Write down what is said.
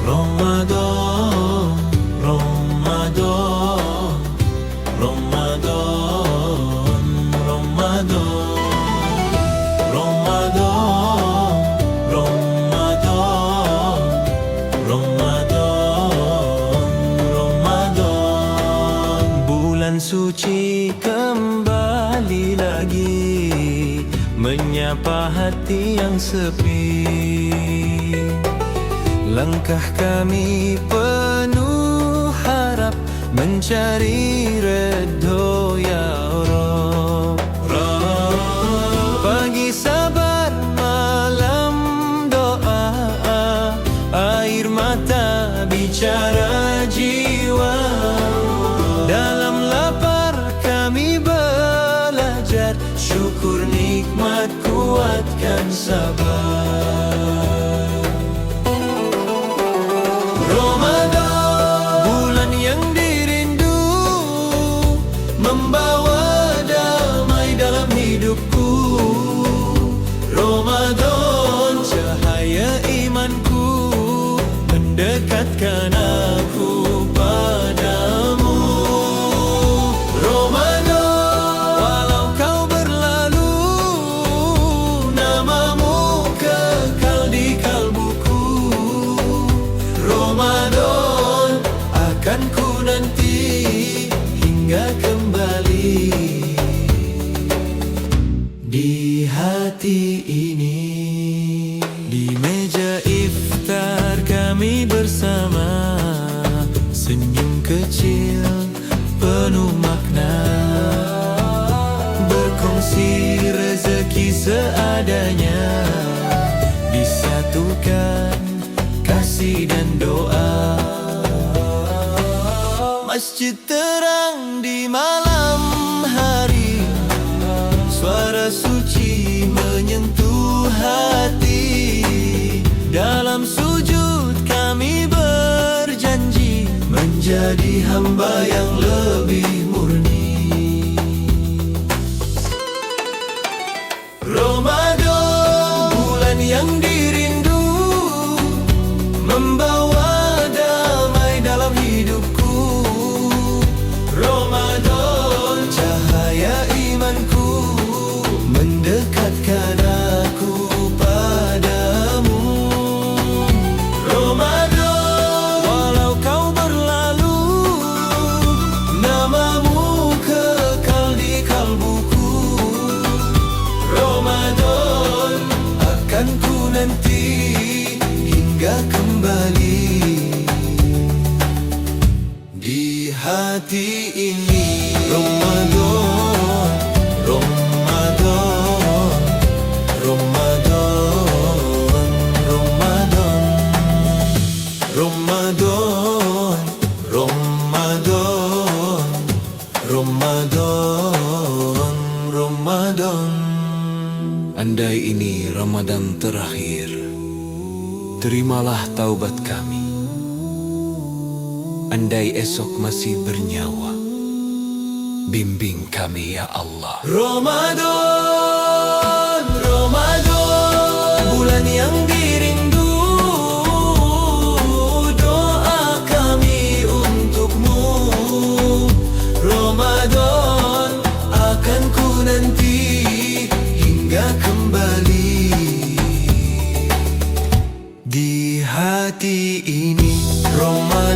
Ramadan, Ramadan, Ramadan, Ramadan, Ramadan, Ramadan, Ramadan, Ramadan. Bulan suci kembali lagi menyapa hati yang sepi. Langkah kami penuh harap mencari redha ya Rabb. Pagi sabar, malam doa, air mata bicara jiwa. Dalam lapar kami belajar, syukur nikmat kuatkan sabar. Membawa damai dalam hidupku. Ramadan, cahaya imanku, mendekatkan aku padamu. Ramadan, walau kau berlalu, namamu kekal di kalbuku. Ramadan, akan ku nanti hingga kembali di hati ini. Di meja iftar kami bersama, senyum kecil penuh makna, berkongsi rezeki seadanya, disatukan kasih dan doa. Masjid terang di malam hari, suara suci menyentuh hati. Dalam sujud kami berjanji menjadi hamba yang lebih murni. Ramadan, bulan yang dirindu, membawa damai dalam hidupku. Ramadan, cahaya imanku, mendekatkan aku padamu. Ramadan, walau kau berlalu, namamu kekal di kalbuku. Ramadan, akan ku nanti hingga kembali di hati ini. Ramadan, Ramadan, Ramadan, Ramadan, Ramadan, Ramadan, Ramadan, Ramadan. Andai ini Ramadan terakhir, terimalah taubat kami. Andai esok masih bernyawa, bimbing kami ya Allah. Ramadan, Ramadan, bulan yang dirindu, doa kami untukmu. Ramadan, akan ku nanti hingga kembali di hati ini. Ramadan,